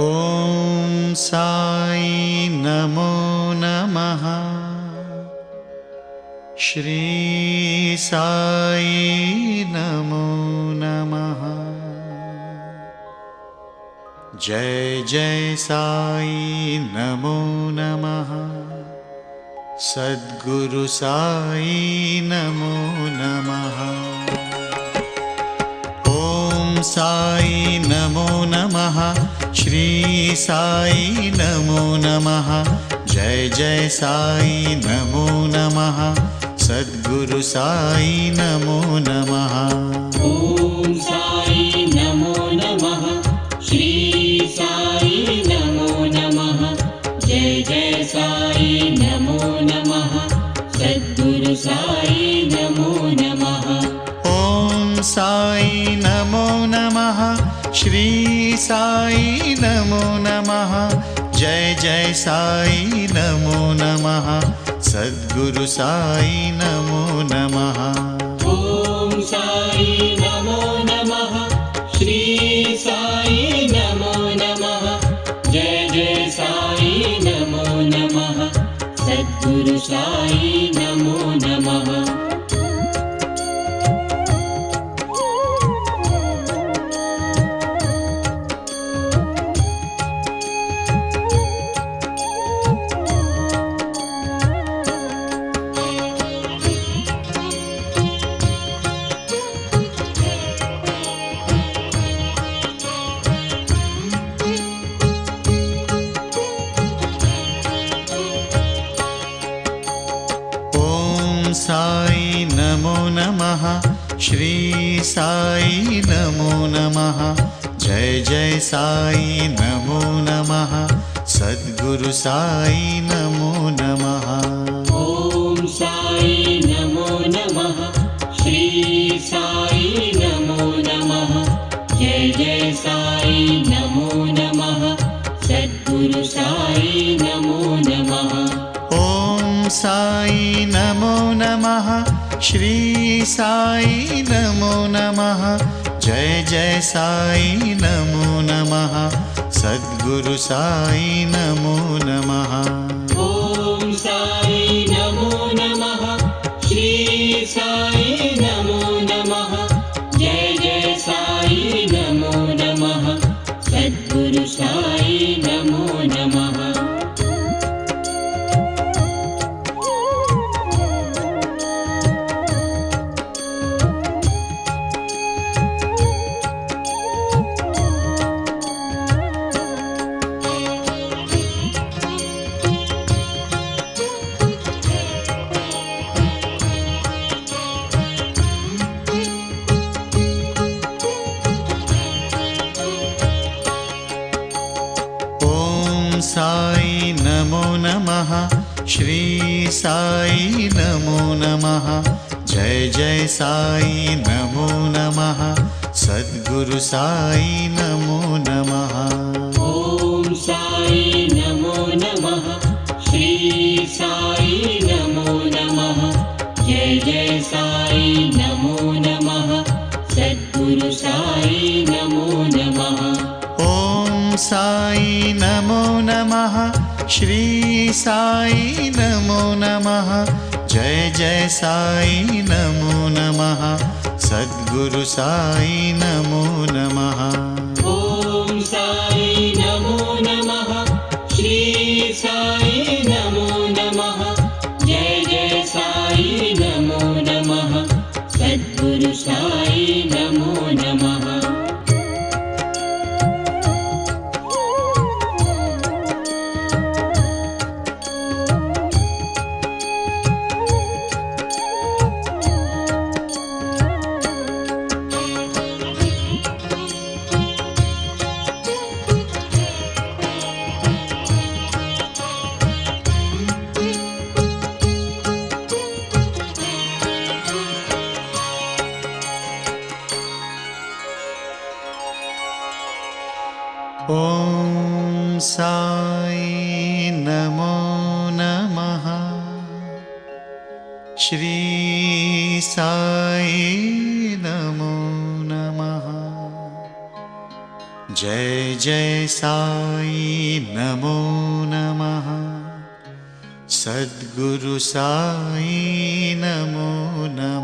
ॐ साई नमो नमः। श्री साई नमो नमः। जय जय साई नमो नमः। सद्गुरु साई नमो नमः। ॐ साई नमो नमः। श्री साई नमो नमः। जय जय साई नमो नमः। सद्गुरु साई नमो नमः। ॐ साई नमो नमः। श्री साई नमो नमः। जय जय साई नमो नमः। सद्गुरु साई नमो नमः। ॐ साई नमो नमः। श्री साई नमो नमः। जय जय साई नमो नमः। सद्गुरु साई नमो नमः। ॐ साई नमो नमः। श्री साई नमो नमः। जय जय साई नमो नमः। सद्गुरु साई नमो नमः। ॐ साई नमो नमः। श्री साई नमो नमः। जय जय साई नमो नमः। सद्गुरु साई नमो नमः। ॐ साई नमो नमः। श्री साई नमो नमः। जय जय साई नमो नमः। सद्गुरु साई नमो नमः। ॐ साई नमो नमः। श्री साई नमो नमः। जय जय साई नमो नमः। सद्गुरु साई नमो नमः। ॐ साई नमो नमः। श्री साई नमो नमः। जय जय साई नमो नमः। सद्गुरु साई नमो नमः। ॐ साई नमो नमः। श्री साई नमो नमः। जय जय साई नमो नमः। सद्गुरु साई नमो नमः। ॐ साई नमो नमः। श्री साई नमो नमः। जय जय साई नमो नमः। सद्गुरु साई नमो नमः। ॐ साई नमो नमः। श्री साई नमो नमः। जय जय साई नमो नमः। सद्गुरु साई नमो नमः। ॐ साई नमो नमः। श्री साई नमो नमः। जय जय साई नमो नमः। सद्गुरु साई नमो नमः। ॐ साई नमो नमः। श्री साई नमो नमः। जय जय साई नमो नमः। सद्गुरु साई नमो नमः।